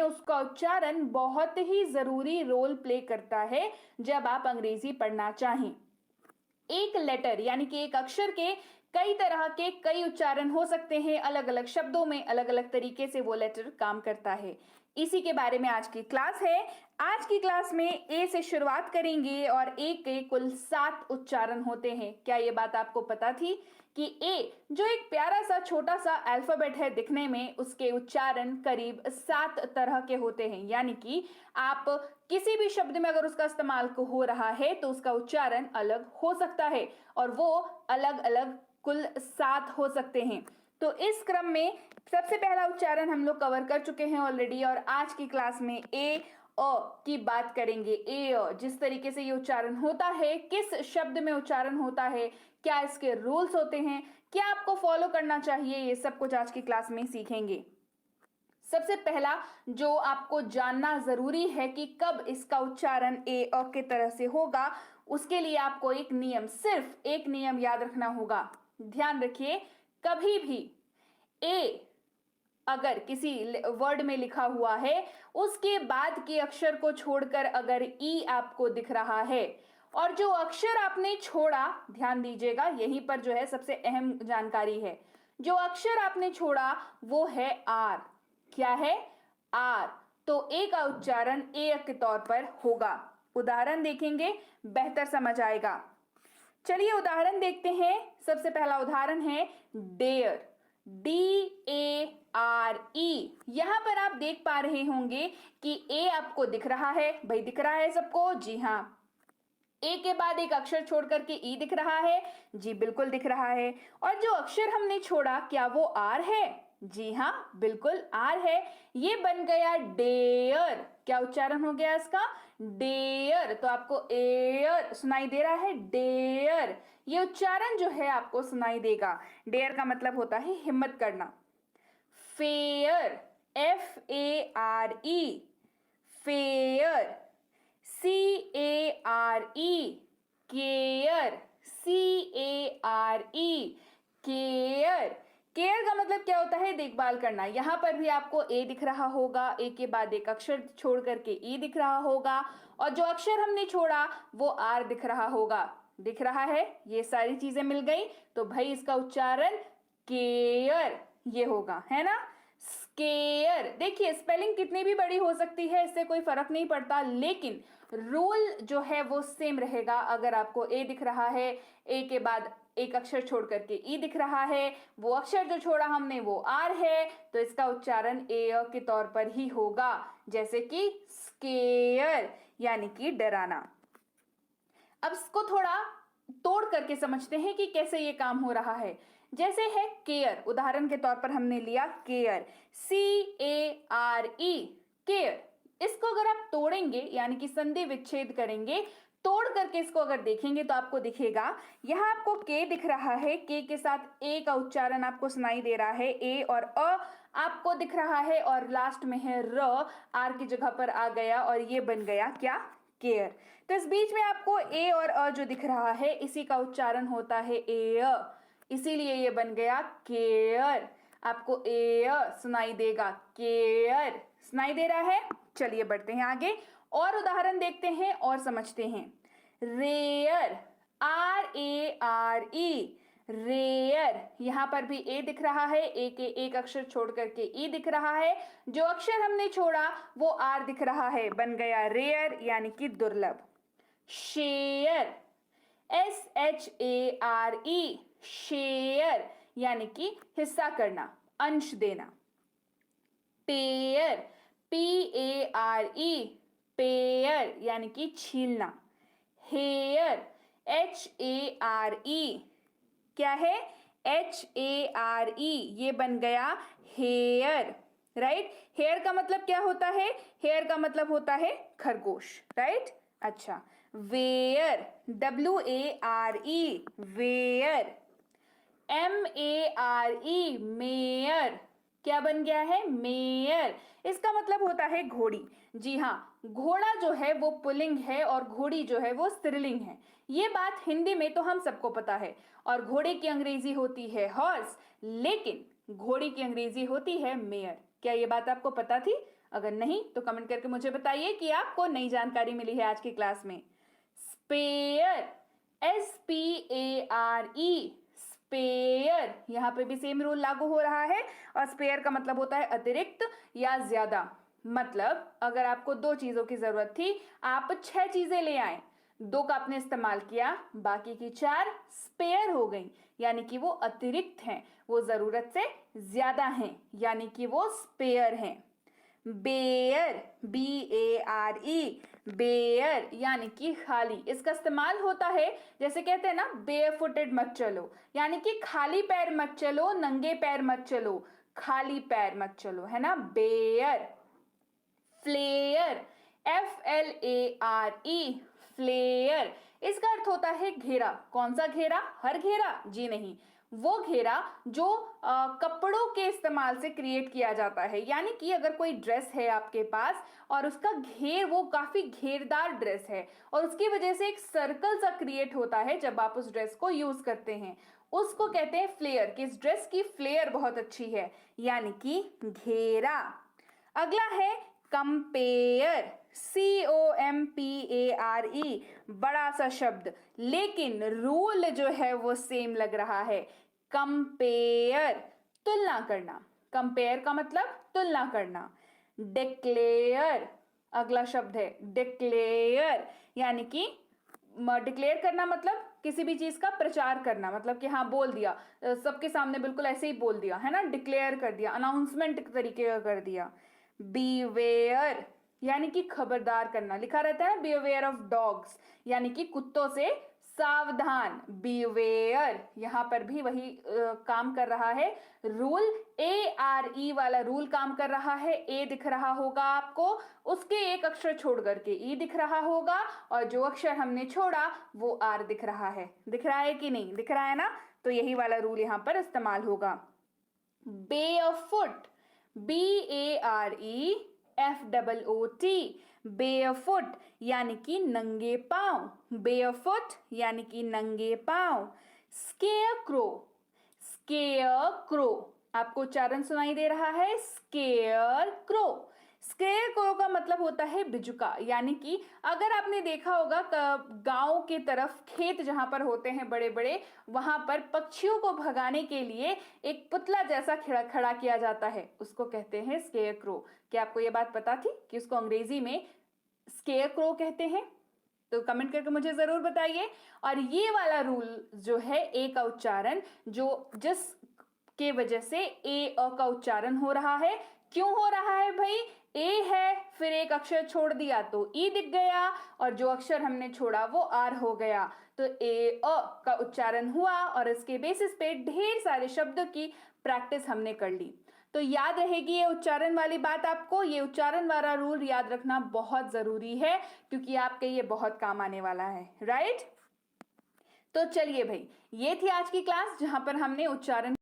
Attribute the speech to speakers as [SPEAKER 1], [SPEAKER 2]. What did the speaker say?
[SPEAKER 1] उसका उच्चारण बहुत ही जरूरी रोल प्ले करता है जब आप अंग्रेजी पढ़ना चाहें। एक लेटर यानी कि एक अक्षर के कई तरह के कई उच्चारण हो सकते हैं, अलग अलग शब्दों में अलग अलग तरीके से वो लेटर काम करता है। इसी के बारे में आज की क्लास है। आज की क्लास में ए से शुरुआत करेंगे और ए के कुल 7 उच्चारण होते हैं। क्या ये बात आपको पता थी कि ए जो एक प्यारा सा छोटा सा अल्फाबेट है दिखने में, उसके उच्चारण करीब 7 तरह के होते हैं। यानी कि आप किसी भी शब्द में अगर उसका इस्तेमाल हो रहा है तो उसका उच्चारण अलग हो सकता है और वो अलग अलग कुल 7 हो सकते हैं। तो इस क्रम में सबसे पहला उच्चारण हम लोग कवर कर चुके हैं ऑलरेडी और आज की क्लास में ए अ की बात करेंगे। ए अ जिस तरीके से ये उच्चारण होता है, किस शब्द में उच्चारण होता है, क्या इसके रूल्स होते हैं, क्या आपको फॉलो करना चाहिए, ये सब कुछ आज की क्लास में सीखेंगे। सबसे पहला जो आपको जानना जरूरी है कि कब इसका उच्चारण ए अ के तरह से होगा, उसके लिए आपको एक नियम, सिर्फ एक नियम याद रखना होगा। ध्यान रखिए, कभी भी ए अगर किसी वर्ड में लिखा हुआ है, उसके बाद के अक्षर को छोड़कर अगर ई आपको दिख रहा है और जो अक्षर आपने छोड़ा, ध्यान दीजिएगा यहीं पर जो है सबसे अहम जानकारी है, जो अक्षर आपने छोड़ा वो है आर। क्या है? आर। तो ए का उच्चारण ए के तौर पर होगा। उदाहरण देखेंगे, बेहतर समझ आएगा। चलिए उदाहरण देखते हैं। सबसे पहला उदाहरण है डेयर, DARE। यहां पर आप देख पा रहे होंगे कि ए आपको दिख रहा है, भाई दिख रहा है सबको? जी हाँ। ए के बाद एक अक्षर छोड़ करके ई दिख रहा है? जी बिल्कुल दिख रहा है। और जो अक्षर हमने छोड़ा, क्या वो आर है? जी हाँ, बिल्कुल आर है। ये बन गया डेयर। क्या उच्चारण हो गया इसका? डेयर। तो आपको एयर सुनाई दे रहा है, डेयर। ये उच्चारण जो है आपको सुनाई देगा। डेयर का मतलब होता है हिम्मत करना। Fair, FARE, fair. CARE, care, CARE, care. Care का मतलब क्या होता है? देखभाल करना। यहां पर भी आपको ए दिख रहा होगा, ए के बाद एक अक्षर छोड़ करके ई दिख रहा होगा और जो अक्षर हमने छोड़ा वो आर दिख रहा होगा। दिख रहा है? ये सारी चीजें मिल गई तो भाई इसका उच्चारण केयर ये होगा, है ना? स्केयर। देखिए स्पेलिंग कितनी भी बड़ी हो सकती है, इससे कोई फर्क नहीं पड़ता, लेकिन रूल जो है वो सेम रहेगा। अगर आपको ए दिख रहा है, ए के बाद एक अक्षर छोड़ करके ई दिख रहा है, वो अक्षर जो छोड़ा हमने वो आर है, तो इसका उच्चारण ए अ के तौर पर ही होगा, जैसे कि स्केयर यानी कि डराना। अब इसको थोड़ा तोड़ करके समझते हैं कि कैसे ये काम हो रहा है। जैसे है केयर, उदाहरण के तौर पर हमने लिया केयर, CARE, केयर। इसको अगर आप तोड़ेंगे यानी कि संधि विच्छेद करेंगे, तोड़ करके इसको अगर देखेंगे तो आपको दिखेगा, यहां आपको के दिख रहा है, के के साथ ए का उच्चारण आपको सुनाई दे रहा है, ए और अ आपको दिख रहा है और लास्ट में है र, आर की जगह पर आ गया और ये बन गया क्या? केयर। तो इस बीच में आपको ए और अ जो दिख रहा है, इसी का उच्चारण होता है ए अ, इसीलिए ये बन गया केयर। आपको ए अ सुनाई देगा, केयर सुनाई दे रहा है। चलिए बढ़ते हैं आगे और उदाहरण देखते हैं और समझते हैं। Rare, RARE, rare. यहां पर भी ए दिख रहा है, ए के एक अक्षर छोड़ करके ई दिख रहा है, जो अक्षर हमने छोड़ा वो आर दिख रहा है, बन गया रेयर यानी कि दुर्लभ। शेयर, SHARE, शेयर यानी कि हिस्सा करना, अंश देना। पेयर, PARE, पेयर यानी कि छीलना। हेयर, HARE, क्या है? HARE, ये बन गया हेयर। राइट? हेयर का मतलब क्या होता है? हेयर का मतलब होता है खरगोश। राइट? अच्छा। Ware, WARE, ware. MARE, mare. क्या बन गया है? मेयर। इसका मतलब होता है घोड़ी। जी हाँ, घोड़ा जो है वो पुल्लिंग है और घोड़ी जो है वो स्त्रीलिंग है। ये बात हिंदी में तो हम सबको पता है। और घोड़े की अंग्रेजी होती है हॉर्स, लेकिन घोड़ी की अंग्रेजी होती है मेयर। क्या ये बात आपको पता थी? अगर नहीं तो कमेंट करके मुझे बताइए कि आपको नई जानकारी मिली है आज की क्लास में। स्पेयर, SPARE, स्पेयर, यहाँ पे भी सेम रूल लागू हो रहा है और स्पेयर का मतलब होता है अतिरिक्त या ज्यादा। मतलब अगर आपको 2 चीजों की जरूरत थी, आप 6 चीजें ले आए, 2 का आपने इस्तेमाल किया, बाकी की 4 स्पेयर हो गई, यानी कि वो अतिरिक्त हैं, वो जरूरत से ज्यादा हैं, यानी कि वो स्पेयर हैं। बेयर, BARE, बेयर यानी कि खाली। इसका इस्तेमाल होता है, जैसे कहते हैं ना बेयर फुटेड मत चलो, यानी कि खाली पैर मत चलो, नंगे पैर मत चलो, खाली पैर मत चलो, है ना, बेयर। फ्लेयर, FLARE, फ्लेयर, इसका अर्थ होता है घेरा। कौन सा घेरा? हर घेरा? जी नहीं, वो घेरा जो कपड़ों के इस्तेमाल से क्रिएट किया जाता है। यानी कि अगर कोई ड्रेस है आपके पास और उसका घेर, वो काफी घेरदार ड्रेस है और उसकी वजह से एक सर्कल सा क्रिएट होता है जब आप उस ड्रेस को यूज करते हैं, उसको कहते हैं फ्लेयर, कि इस ड्रेस की फ्लेयर बहुत अच्छी है, यानी कि घेरा। अगला है कंपेयर, COMPARE, बड़ा सा शब्द, लेकिन रूल जो है वो सेम लग रहा है। कंपेयर, तुलना करना, कंपेयर का मतलब तुलना करना। डिक्लेयर, अगला शब्द है डिक्लेयर, यानी कि डिक्लेयर करना मतलब किसी भी चीज का प्रचार करना, मतलब कि हाँ बोल दिया, सबके सामने बिल्कुल ऐसे ही बोल दिया, है ना, डिक्लेयर कर दिया, अनाउंसमेंट तरीके का कर दिया। बीवेयर, यानी कि खबरदार करना, लिखा रहता है बीवेयर ऑफ डॉग्स, यानी कि कुत्तों से सावधान। बीवेयर, यहाँ पर भी वही काम कर रहा है रूल, ARE वाला रूल काम कर रहा है। ए दिख रहा होगा आपको, उसके एक अक्षर छोड़ करके ई दिख रहा होगा और जो अक्षर हमने छोड़ा वो आर दिख रहा है। दिख रहा है कि नहीं? दिख रहा है ना, तो यही वाला रूल यहाँ पर इस्तेमाल होगा। बेयरफुट, BAREFOOT, बेयरफुट यानी कि नंगे पांव, बेयरफुट यानी कि नंगे पांव। स्केयरक्रो, स्केयरक्रो, आपको उच्चारण सुनाई दे रहा है, स्केयरक्रो। स्केयरक्रो का मतलब होता है बिजुका, यानी कि अगर आपने देखा होगा गांव के तरफ खेत जहां पर होते हैं बड़े बड़े, वहां पर पक्षियों को भगाने के लिए एक पुतला जैसा खड़ा किया जाता है, उसको कहते हैं स्केयरक्रो। क्या आपको ये बात पता थी कि उसको अंग्रेजी में स्केयरक्रो कहते हैं? तो कमेंट करके मुझे जरूर बताइए। और ये वाला रूल जो है, ए का उच्चारण, जो जिस के वजह से ए अ का उच्चारण हो रहा है, क्यों हो रहा है भाई? ए है, फिर एक अक्षर छोड़ दिया तो ई दिख गया और जो अक्षर हमने छोड़ा वो आर हो गया, तो ए अ का उच्चारण हुआ और इसके बेसिस पे ढेर सारे शब्दों की प्रैक्टिस हमने कर ली। तो याद रहेगी ये उच्चारण वाली बात आपको, ये उच्चारण वाला रूल याद रखना बहुत जरूरी है क्योंकि आपके ये बहुत काम आने वाला है, राइट? तो चलिए भाई, ये थी आज की क्लास जहां पर हमने उच्चारण